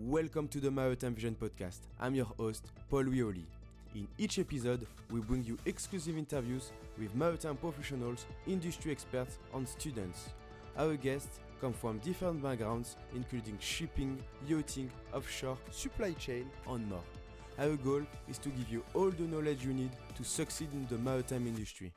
Welcome to the Maritime Vision podcast. I'm your host, Paul Wioli. In each episode, we bring you exclusive interviews with maritime professionals, industry experts, and students. Our guests come from different backgrounds, including shipping, yachting, offshore, supply chain, and more. Our goal is to give you all the knowledge you need to succeed in the maritime industry.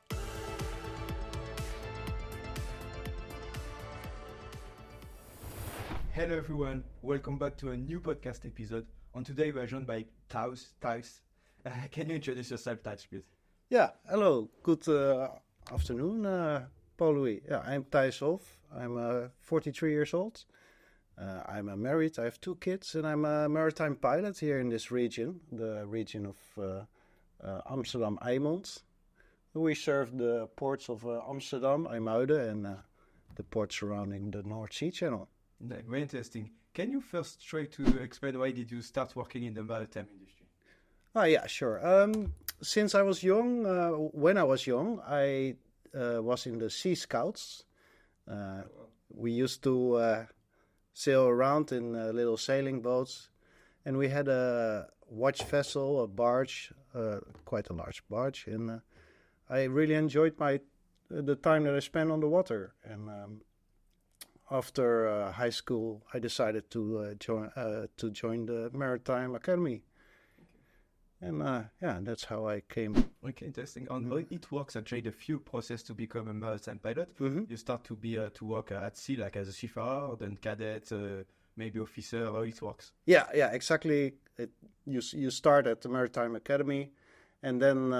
Hello everyone, welcome back to a new podcast episode. And today we are joined by Thijs. Can you introduce yourself, Thijs, please? Yeah, hello. Good afternoon, Paul Louis. Yeah, I'm Thijs Hoff. I'm 43 years old. I'm married. I have 2 kids, and I'm a maritime pilot here in this region, the region of Amsterdam Eimond. We serve the ports of Amsterdam, IJmuiden, and the ports surrounding the North Sea Channel. Very interesting. Can you first try to explain why did you start working in the maritime industry? Oh, yeah, sure. Since I was young, when I was young, I was in the Sea Scouts. We used to sail around in little sailing boats, and we had a watch vessel, a barge, quite a large barge, and I really enjoyed the time that I spent on the water. And after high school, I decided to join the Maritime Academy. And that's how I came. Okay, interesting. And how it works actually, the few process to become a maritime pilot. Mm-hmm. You start to be to work at sea, like as a seafarer, then cadet, maybe officer. How it works? Yeah, exactly. You start at the Maritime Academy, and then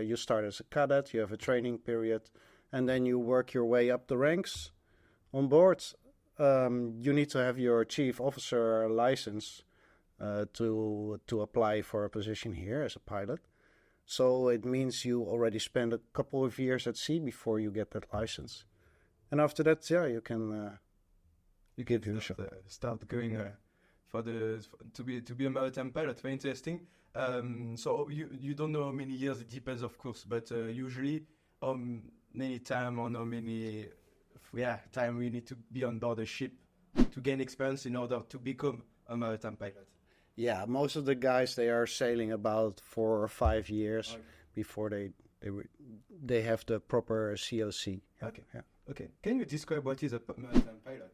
you start as a cadet. You have a training period, and then you work your way up the ranks. On board, you need to have your chief officer license to apply for a position here as a pilot. So it means you already spend a couple of years at sea before you get that license. And after that, you can give your shot. Start going to be a maritime pilot. Very interesting. So you don't know how many years, it depends, of course, but usually how many time or how many time we need to be on board a ship to gain experience in order to become a maritime pilot. Yeah, most of the guys, they are sailing about 4 or 5 years before they have the proper COC. Okay. Can you describe what is a maritime pilot?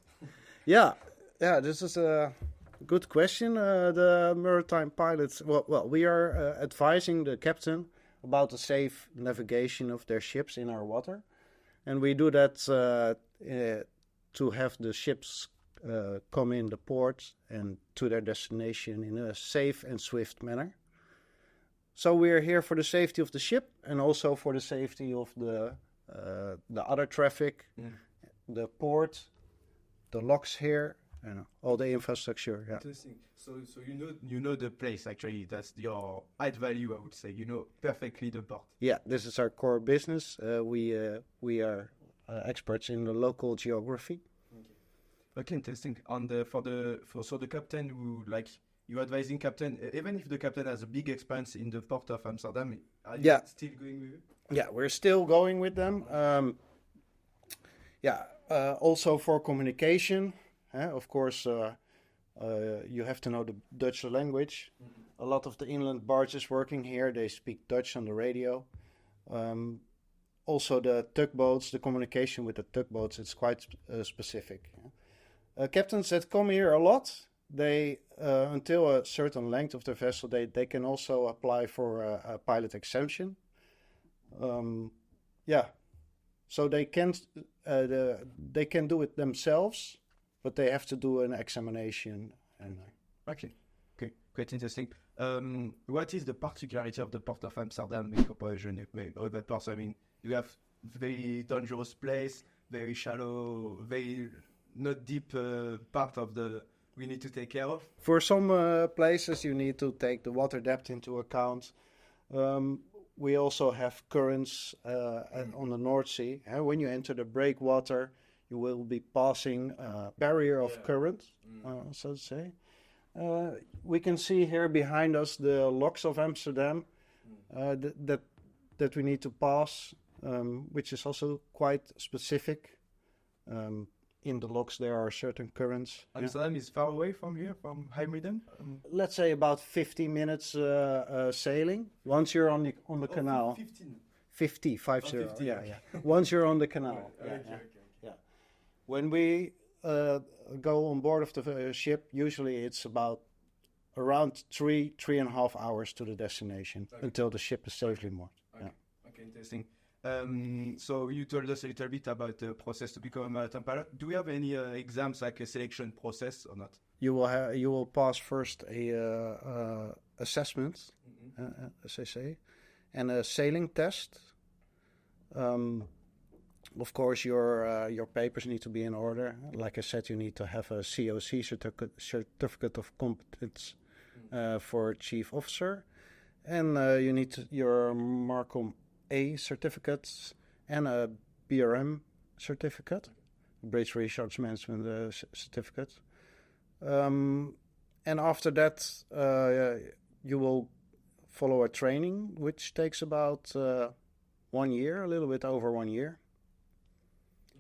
Yeah, this is a good question. The maritime pilots, well, we are advising the captain about the safe navigation of their ships in our water. And we do that to have the ships come in the port and to their destination in a safe and swift manner. So we are here for the safety of the ship and also for the safety of the other traffic, the port, the locks here, and all the infrastructure. Yeah. Interesting. So you know the place actually. That's your add value, I would say. You know perfectly the port. Yeah, this is our core business. We are experts in the local geography. Okay, interesting. And for the captain who you advising captain, even if the captain has a big experience in the port of Amsterdam, are you still going with it? Yeah, we're still going with them. Also for communication, of course, you have to know the Dutch language. Mm-hmm. A lot of the inland barges working here, they speak Dutch on the radio. Also the tugboats, the communication with the tugboats, it's quite specific. Captains that come here a lot, they until a certain length of the vessel, they can also apply for a pilot exemption. So they can do it themselves, but they have to do an examination. Okay, quite interesting. What is the particularity of the port of Amsterdam in comparison with other ports? I mean, you have very dangerous place, very shallow, very not deep part of we need to take care of. For some places, you need to take the water depth into account. We also have currents on the North Sea. When you enter the breakwater, you will be passing a barrier of current, so to say. We can see here behind us the locks of Amsterdam that we need to pass, which is also quite specific. in the locks there are certain currents. Amsterdam is far away from here, from Heimweden? Let's say about 50 minutes sailing. Once you're on the canal. 15. 50, 50. 50, Yeah, okay. yeah. Once you're on the canal. Okay. Yeah. When we go on board of the ship, usually it's about around 3.5 hours to the destination until the ship is safely moored. Okay. Okay, interesting. So you told us a little bit about the process to become a maritime pilot. Do we have any exams like a selection process or not? You will pass first a assessment, as I say, and a sailing test. Of course, your papers need to be in order. Like I said, you need to have a COC certificate of competence for chief officer, and you need your Marcom A certificates and a BRM certificate, Bridge Research Management certificate. And after that, you will follow a training, which takes about 1 year, a little bit over 1 year.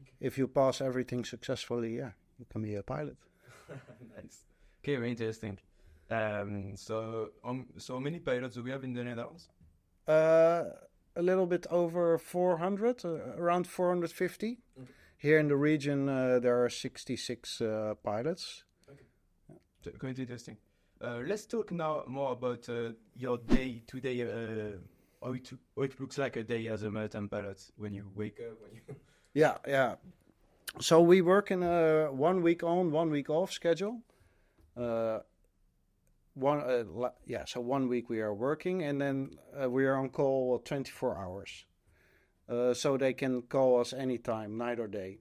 Okay. If you pass everything successfully, you can be a pilot. Nice. Okay, very interesting. So many pilots do we have in the Netherlands? A little bit over 400, around 450. Okay. Here in the region, there are 66 pilots. Okay. Quite interesting. Let's talk now more about your day today. How it looks like a day as a maritime pilot when you wake up. Yeah. So we work in a 1 week on, 1 week off schedule. So 1 week we are working, and then we are on call 24 hours. So they can call us anytime, night or day.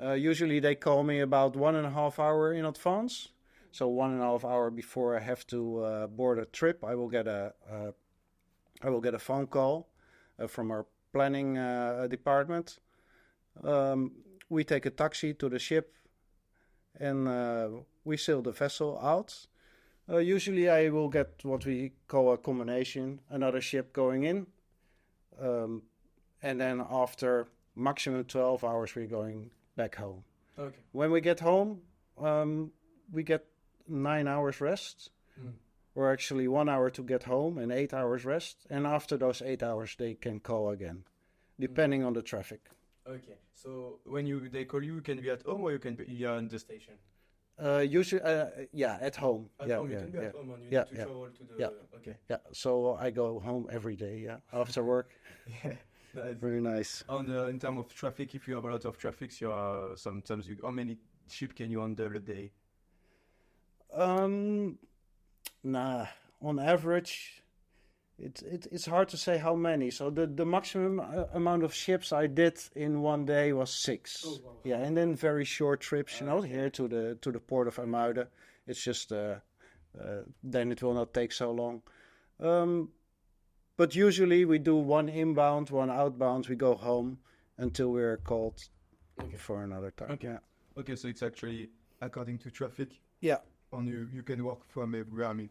Okay. Usually they call me about 1.5 hours in advance. So 1.5 hours before I have to board a trip, I will get a phone call from our planning department. We take a taxi to the ship, and we sail the vessel out. Usually I will get what we call a combination, another ship going in. And then after maximum 12 hours, we're going back home. Okay. When we get home, we get 9 hours rest. Or actually 1 hour to get home and 8 hours rest. And after those 8 hours, they can call again, depending on the traffic. Okay. So when they call you can be at home or you can be on the station? Usually, at home. At home, you can be at home and you need to travel to the... Okay. Yeah, so I go home every day, after work. Nice. Very nice. In terms of traffic, if you have a lot of traffic, sometimes how many ships can you handle a day? On average, it's hard to say how many. So the maximum amount of ships I did in 1 day was 6. Oh, wow. Yeah, and then very short trips, here to the port of Amuiden. It's just then it will not take so long. But usually we do 1 inbound, 1 outbound. We go home until we're called for another time. Okay. Yeah. Okay, so it's actually according to traffic. Yeah. And you can walk from everywhere. I mean,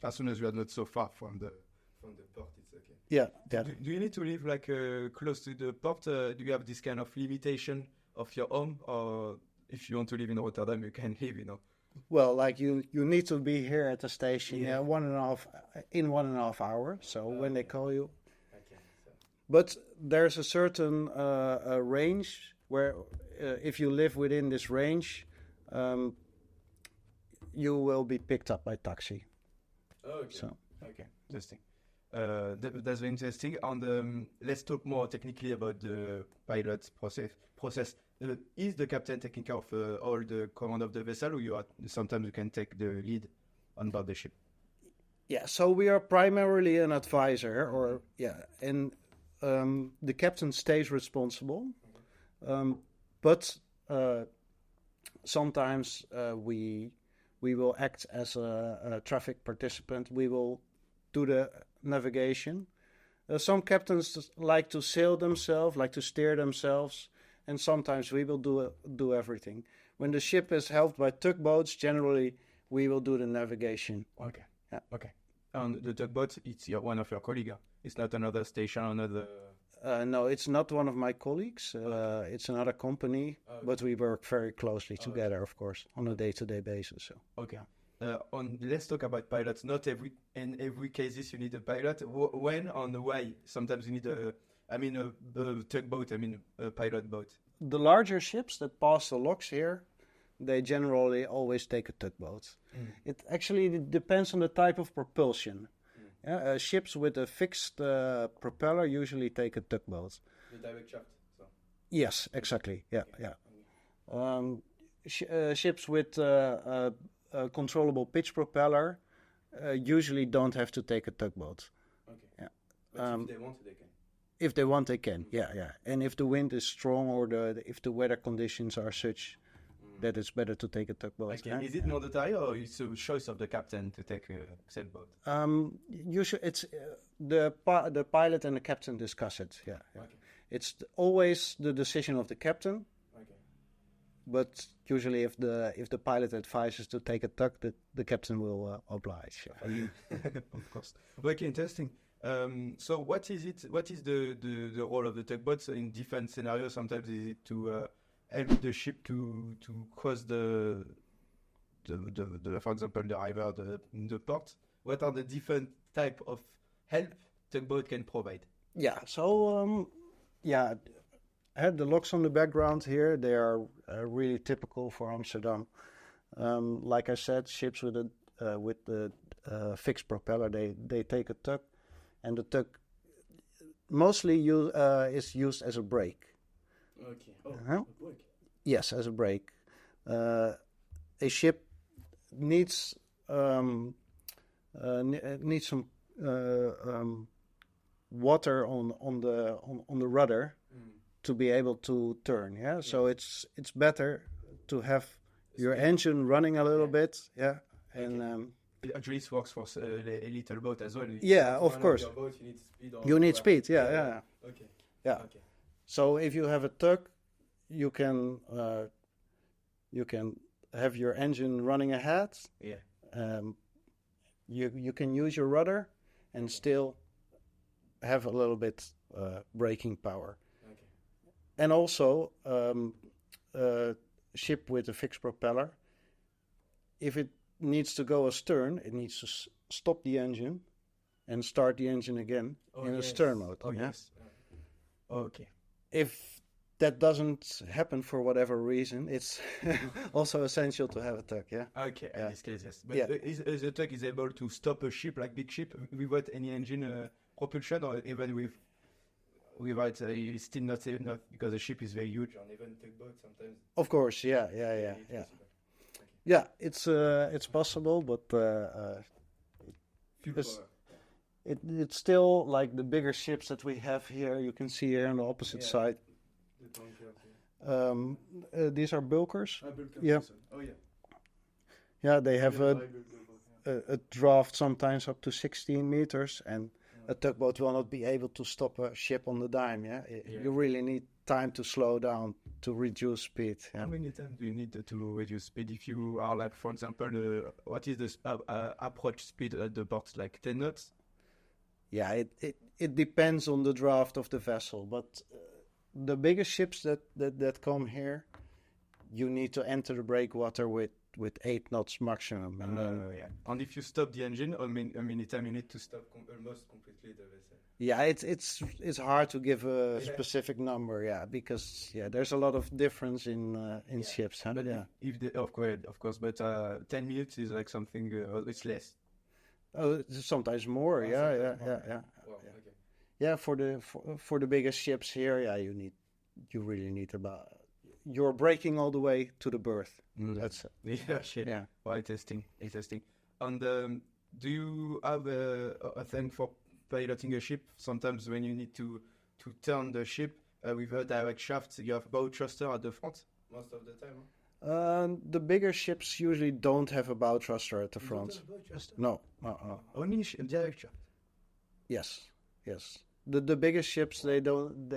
as soon as you are not so far from the port, it's okay. Yeah. Do you need to live like close to the port? Do you have this kind of limitation of your home, or if you want to live in Rotterdam, you can live, Well, like you need to be here at the station 1.5 hours. So when they call you, but there's a certain range where if you live within this range, you will be picked up by taxi. Okay. So. Okay. Interesting. That's very interesting. And let's talk more technically about the pilot process. Is the captain taking care of all the command of the vessel, or sometimes you can take the lead on board the ship? Yeah. So we are primarily an advisor, and the captain stays responsible, but sometimes we will act as a traffic participant. We will do the navigation. Some captains like to sail themselves, like to steer themselves, and sometimes we will do everything. When the ship is helped by tugboats, generally we will do the navigation. Okay. Yeah. Okay. And the tugboat, it's one of your colleagues. It's not another station, another. No, it's not one of my colleagues. It's another company, but we work very closely together, of course, on a day-to-day basis. So. Okay. Let's talk about pilots. Not in every cases you need a pilot. When and why? Sometimes you need a tugboat. A pilot boat. The larger ships that pass the locks here, they generally always take a tugboat. It actually depends on the type of propulsion. Ships with a fixed propeller usually take a tugboat. The direct shaft. So. Yes, exactly. Yeah, yeah. Ships with a controllable pitch propeller usually don't have to take a tugboat. Okay. Yeah. But if they want, they can. If they want, they can. Yeah, yeah. And if the wind is strong or if the weather conditions are such that it's better to take a tugboat. Okay. Is it mandatory or it's a choice of the captain to take a sailboat? Usually, it's the pilot and the captain discuss it. Yeah. Yeah. Okay. It's always the decision of the captain. Okay. But usually, if the pilot advises to take a tug, the captain will oblige. Yeah. Of course. Okay, interesting. So what is it? What is the role of the tugboats in different scenarios? Sometimes is it to help the ship to cross the for example the river, the port? What are the different type of help tugboat can provide? Yeah. So the locks on the background here, they are really typical for Amsterdam. Like I said, ships with the fixed propeller, they take a tug, and the tug mostly is used as a brake. Okay. Oh, a brake. Yes, as a brake. A ship needs some water on the rudder to be able to turn. Yeah, so it's better to have your engine running a little bit. Yeah, and it actually works for a little boat as well. Yeah, of course. Boat, you need speed. You need speed. Yeah. Okay. Yeah. Okay. So if you have a tug, you can have your engine running ahead. Yeah. You can use your rudder and still have a little bit braking power. Okay. And also a ship with a fixed propeller, if it needs to go astern, it needs to stop the engine and start the engine again in a stern mode. Oh, yes. Okay. If that doesn't happen for whatever reason, it's also essential to have a tug, yeah? Okay, yeah. In this case, yes. But is the tug is able to stop a ship, like big ship, without any engine propulsion, or even without it's still not safe enough because the ship is very huge, and even tugboat sometimes? Of course, yeah. Yeah, it's possible, but it's still like the bigger ships that we have here. You can see here on the opposite side. These are bulkers. Yeah. Oh yeah. Yeah, they have a draft sometimes up to 16 meters, and a tugboat will not be able to stop a ship on the dime. Yeah, you really need time to slow down to reduce speed. Yeah? How many times do you need to reduce speed if you are like, for example, what is the approach speed at the port, like 10 knots? Yeah, it depends on the draft of the vessel, but the biggest ships that come here, you need to enter the breakwater with 8 knots maximum. And and if you stop the engine, how many times you need to stop almost completely the vessel? Yeah, it's hard to give a specific number, because there's a lot of difference in ships. Huh? But if they, of course, but 10 minutes is like something. It's less. Oh, sometimes more. Yeah. Wow, okay. Yeah, for the biggest ships here, you really need about. You're braking all the way to the berth. That's shit. Yeah. Well, interesting. And do you have a thing for piloting a ship? Sometimes when you need to turn the ship with a direct shaft, you have bow thruster at the front. Most of the time. Huh? The bigger ships usually don't have a bow thruster at the front. No. Only direct shaft. Yes. The biggest ships they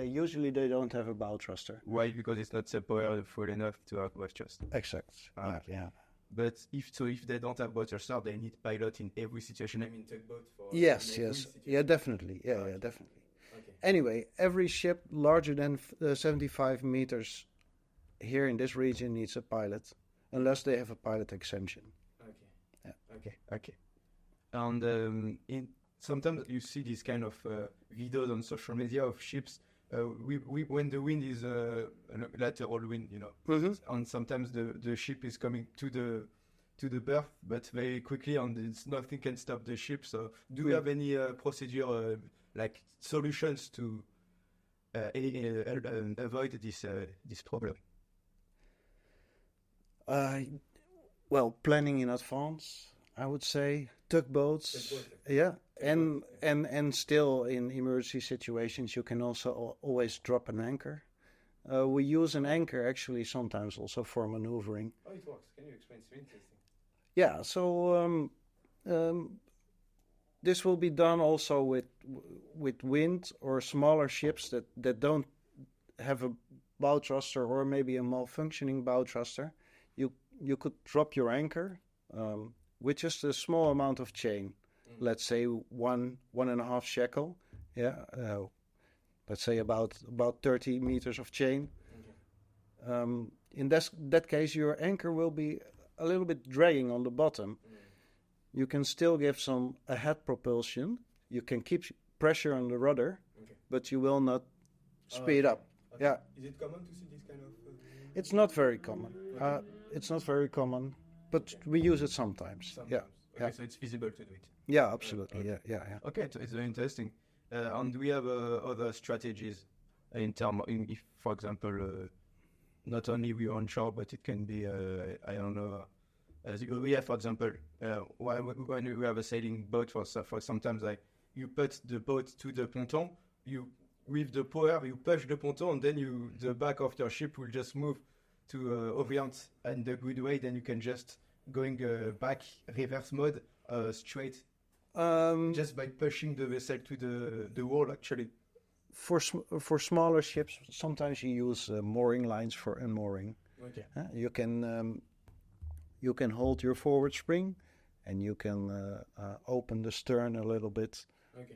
usually don't have a bow thruster. Why? Because it's not powerful enough to have bow thruster. Exact. Yeah. But if they don't have bow thruster, they need pilot in every situation. I mean, tugboat for. Yes. Yeah, definitely. Yeah, definitely. Okay. Anyway, every ship larger than 75 meters here in this region needs a pilot, unless they have a pilot exemption. Okay. Yeah. Okay. And sometimes you see this kind of videos on social media of ships. When the wind is a lateral wind, and sometimes the ship is coming to the berth, but very quickly, and nothing can stop the ship. So, do you have any procedure like solutions to avoid this problem? Well, planning in advance, I would say. Tugboats, yeah, and still in emergency situations, you can also always drop an anchor. We use an anchor actually sometimes also for maneuvering. Oh, it works. Can you explain? It's interesting. Yeah, so this will be done also with wind or smaller ships that don't have a bow thruster or maybe a malfunctioning bow thruster. You could drop your anchor with just a small amount of chain. Let's say 1.5 shekel. Yeah, let's say about 30 meters of chain. In that case, your anchor will be a little bit dragging on the bottom. You can still give some ahead propulsion. You can keep pressure on the rudder, but you will not speed up. Okay. Yeah. Is it common to see this kind of? It's not very common. It's not very common, but we use it sometimes. Yeah. Okay, so it's feasible to do it. Yeah, absolutely. Yeah. Okay, so it's very interesting. And we have other strategies in terms, if, for example, not only we onshore, but it can be, I don't know, we have, for example, when we have a sailing boat for sometimes like you put the boat to the ponton, with the power, you push the ponton, and then the back of your ship will just move to orient in the good way. Then you can just going back reverse mode straight, just by pushing the vessel to the wall. Actually, for smaller ships, sometimes you use mooring lines for unmooring. Okay. You can hold your forward spring, and you can open the stern a little bit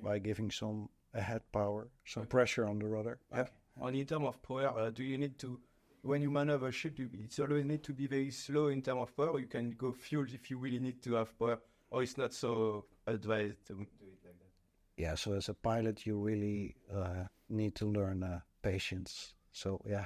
by giving some ahead power, some pressure on the rudder. Okay. Yeah. And in terms of power, do you need to, when you maneuver a ship, it's always need to be very slow in terms of power, or you can go fuel if you really need to have power, or it's not so advised to do it like that? Yeah, so as a pilot, you really need to learn patience. So, yeah.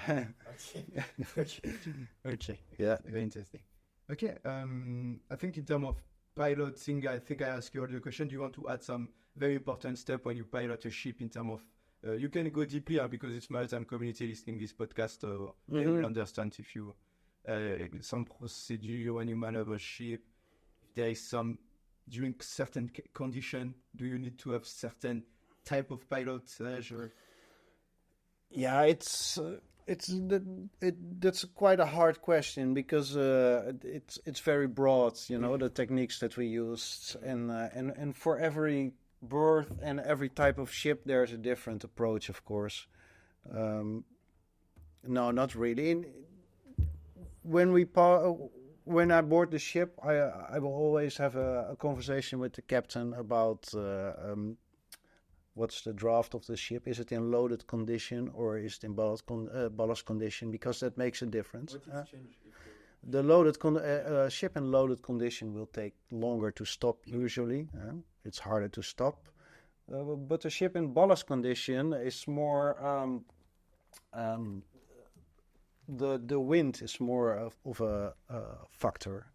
Okay. Yeah. Very interesting. Okay. I think in terms of piloting, I think I asked you all the question. Do you want to add some very important step when you pilot a ship in terms of, you can go deeply because it's maritime community listening this podcast, they will understand if you, some procedure when you maneuver a ship, if there is some, during certain condition, do you need to have certain type of pilotage or? Yeah, that's quite a hard question because it's very broad, the techniques that we use, and for every berth and every type of ship there's a different approach, of course. No, not really. When I board the ship, I will always have a conversation with the captain about what's the draft of the ship. Is it in loaded condition or is it in ballast condition? Because that makes a difference. What is changed? The loaded ship in loaded condition will take longer to stop usually. It's harder to stop. But the ship in ballast condition is more... the wind is more of a factor.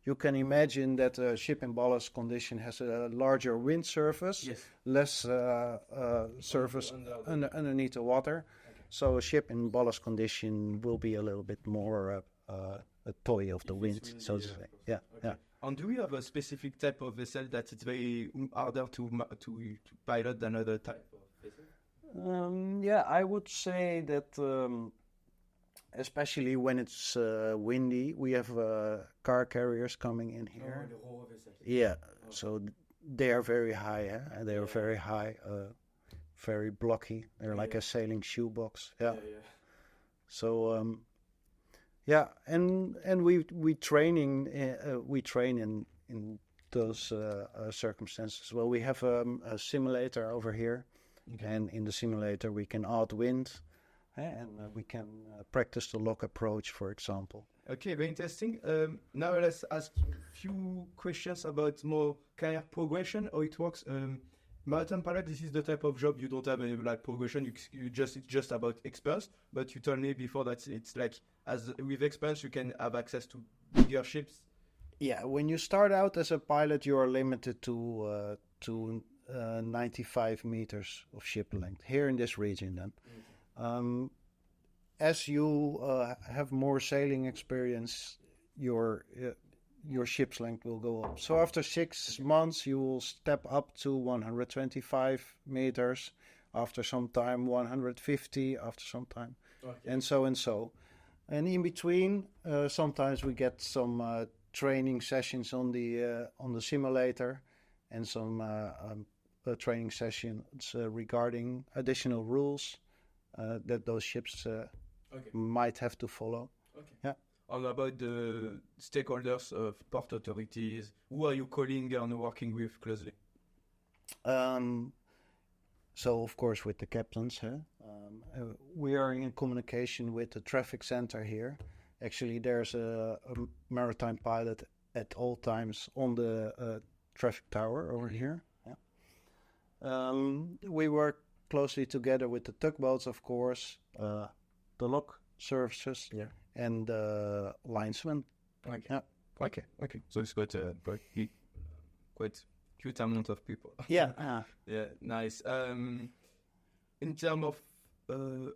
You can imagine that a ship in ballast condition has a larger wind surface, less surface underneath the water. Okay. So a ship in ballast condition will be a little bit more a toy of the wind, really, so to say. Yeah, okay. Yeah. And do we have a specific type of vessel that it's very harder to pilot than other type of vessel? Yeah, I would say that... especially when it's windy, we have car carriers coming in here. Yeah, so they are very high. They are very high, very blocky. They're like a sailing shoebox. Yeah. So and we train in those circumstances. Well, we have a simulator over here Okay. And in the simulator, we can add wind, and we can practice the lock approach, for example. Okay, very interesting. Now let's ask a few questions about more career progression, how it works. Maritime pilot, this is the type of job you don't have any like progression. It's just about experience. But you told me before that it's like as with experience you can have access to bigger ships. Yeah, when you start out as a pilot, you are limited to 95 meters of ship length here in this region. Then, as you have more sailing experience, your ship's length will go up. So after 6 months, you will step up to 125 meters. After some time, 150. After some time, and so and so. And in between, sometimes we get some training sessions on the simulator, and some training sessions regarding additional rules that those ships might have to follow. Okay. Yeah. And about the stakeholders of port authorities, who are you calling and working with closely? So of course with the captains, we are in communication with the traffic center here. Actually, there's a maritime pilot at all times on the traffic tower over here. Yeah. We work closely together with the tugboats, of course, the lock services, and the linesmen. Okay. Yeah. Okay. So it's quite cute amount of people. Yeah. Yeah. Nice. In terms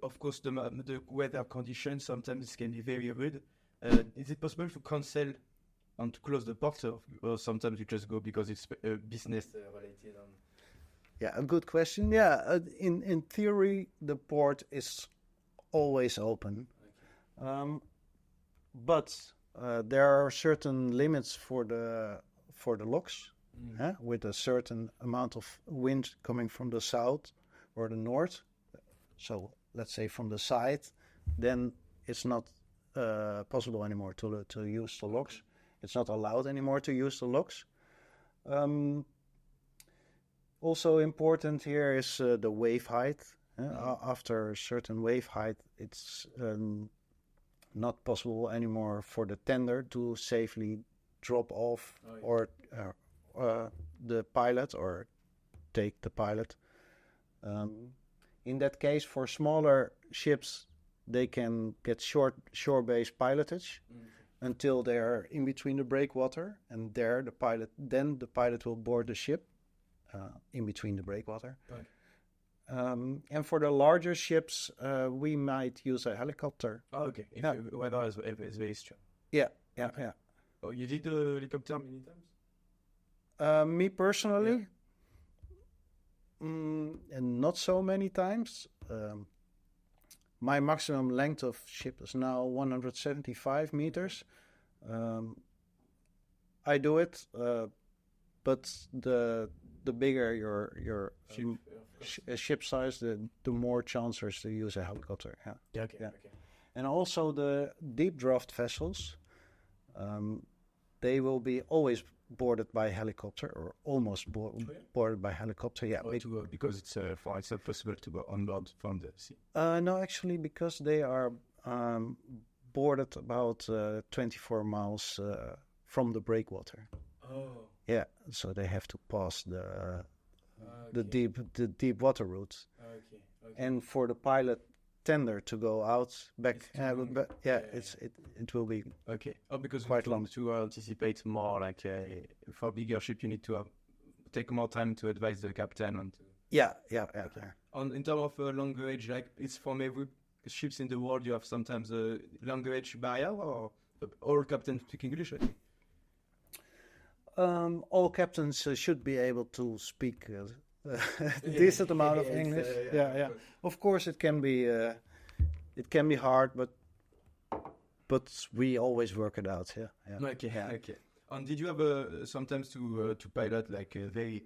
of course, the weather conditions sometimes it can be very rude. Is it possible to cancel and to close the port, or sometimes you just go because it's business related? Yeah, a good question. Yeah, in theory, the port is always open, but there are certain limits for the locks, with a certain amount of wind coming from the south or the north. So let's say from the side, then it's not possible anymore to use the locks. It's not allowed anymore to use the locks. Also important here is the wave height. After a certain wave height, it's not possible anymore for the tender to safely drop off or the pilot or take the pilot. In that case, for smaller ships, they can get shore-based pilotage until they are in between the breakwater, and there the pilot will board the ship in between the breakwater. Right. And for the larger ships, we might use a helicopter. Oh, okay. If weather is very strong. Yeah. Oh, you did the helicopter many times? Me personally, and not so many times. My maximum length of ship is now 175 meters. I do it, but the bigger your ship size, the more chances to use a helicopter. Yeah. Okay. And also the deep draft vessels, they will be always boarded by helicopter, or almost boarded by helicopter. Yeah, because it's not possible to go on board from the sea. No, actually, because they are boarded about 24 miles from the breakwater. Oh. Yeah, so they have to pass the deep water route. Okay. And for the pilot tender to go out back, it will be because quite long to anticipate more. Like for bigger ship, you need to take more time to advise the captain and. Yeah. In terms of language, like it's from every ships in the world, you have sometimes a language barrier, or all captains speak English, I think. All captains should be able to speak a decent amount of English. Yeah. Of course, it can be hard, but we always work it out. Yeah. Okay. And did you have sometimes to pilot like very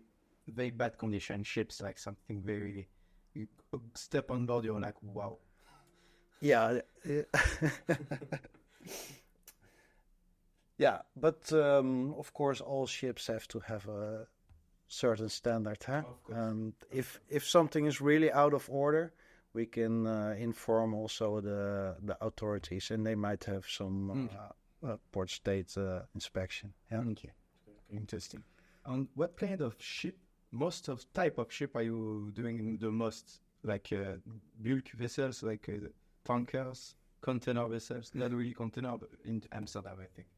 very bad condition ships, like something very, you step on board, you're like, wow. Yeah. Yeah, but of course all ships have to have a certain standard. Huh? Of course. If something is really out of order, we can inform also the authorities, and they might have some port state inspection. Yeah. Okay. Interesting. And what kind of ship, most of type of ship are you doing the most? Like bulk vessels, like tankers, container vessels? Not really container, but in Amsterdam, I think.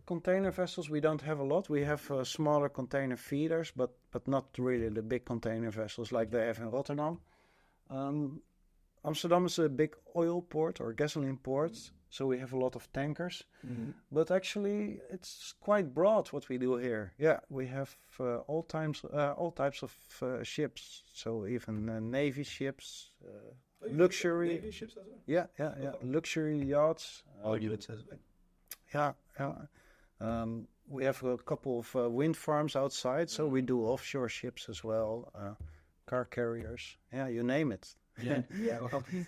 Container vessels we don't have a lot. We have smaller container feeders, but not really the big container vessels like they have in Rotterdam. Amsterdam is a big oil port or gasoline port, so we have a lot of tankers. Mm-hmm. But actually, it's quite broad what we do here. Yeah, we have all types of ships. So even navy ships, luxury. Navy ships as well? Yeah. Luxury yachts. Yachts as well. Yeah. We have a couple of wind farms outside, so we do offshore ships as well, car carriers. Yeah, you name it. Yeah. Well, okay,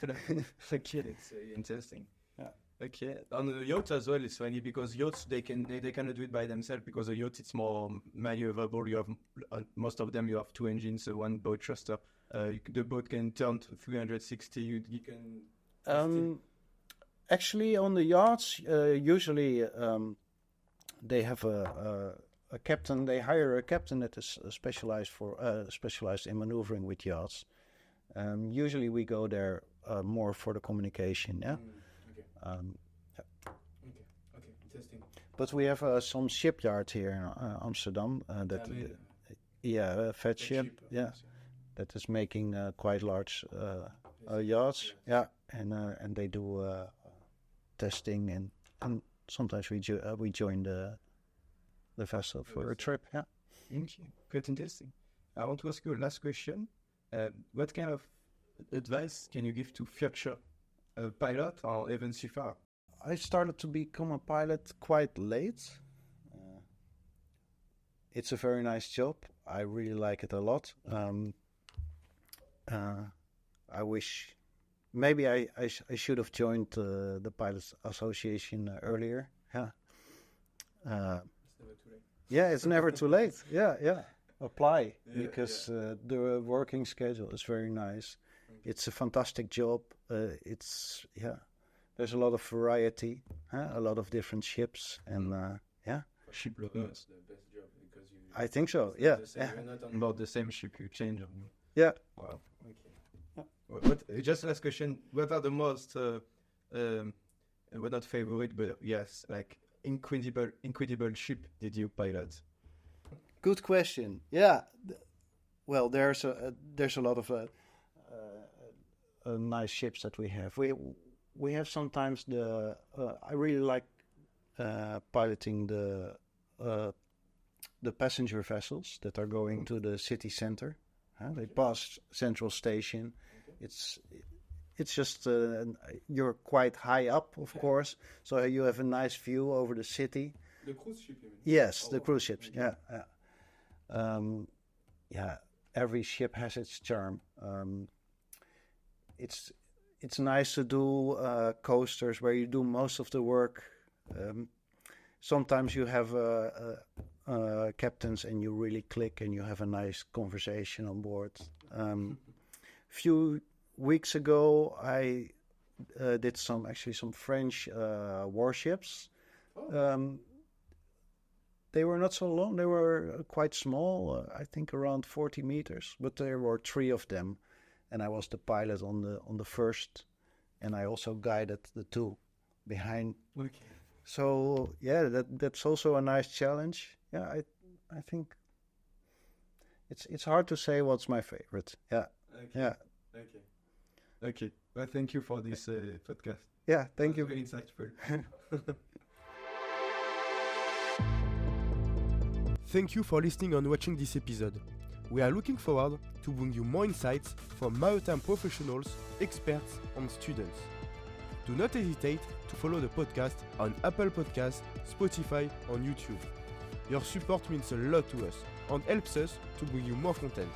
it's interesting. Yeah. Okay, on the yacht as well, it's funny because yachts they cannot do it by themselves because a yacht it's more maneuverable. You have most of them. You have two engines, one boat thruster. The boat can turn to 360. You can. Actually, on the yachts, usually they have a captain. They hire a captain that is specialized in maneuvering with yachts. Usually, we go there more for the communication. Yeah. Okay, interesting. But we have some shipyard here in Amsterdam. Fed ship. Yeah, that is making quite large yachts. Yeah, and they do testing and sometimes we join the vessel for a trip. Yeah. Thank you. Quite interesting. I want to ask you a last question. What kind of advice can you give to future pilot or even seafarer? I started to become a pilot quite late. It's a very nice job. I really like it a lot. I wish maybe I should have joined the Pilots Association earlier. Yeah. It's never too late. Yeah, it's never too late. Yeah. Apply because the working schedule is very nice. It's a fantastic job. There's a lot of variety, a lot of different ships, and Ship That's the best job because you. I think so. Yeah. You're not on board the same ship. You change them. Yeah. Wow. Okay. What? Just last question. What are the most, not favorite, but yes, like incredible ship did you pilot? Good question. Yeah. Well, there's a lot of nice ships that we have. We have sometimes I really like piloting the passenger vessels that are going to the city center. They pass Central Station. It's just you're quite high up, of course, so you have a nice view over the city. The cruise ship, you mean? Yes, the cruise ships. Yeah. Every ship has its charm. It's nice to do coasters where you do most of the work. Sometimes you have captains and you really click and you have a nice conversation on board. Few weeks ago, I did some French warships. They were not so long. They were quite small. I think around 40 meters. But there were 3 of them, and I was the pilot on the first, and I also guided the 2 behind. Okay. So yeah, that's also a nice challenge. Yeah, I think it's hard to say what's my favorite. Yeah. Okay. Yeah. Okay. Well, thank you for this podcast. Yeah. Thank you. Very insightful. Thank you for listening and watching this episode. We are looking forward to bring you more insights from maritime professionals, experts, and students. Do not hesitate to follow the podcast on Apple Podcasts, Spotify, and YouTube. Your support means a lot to us and helps us to bring you more content.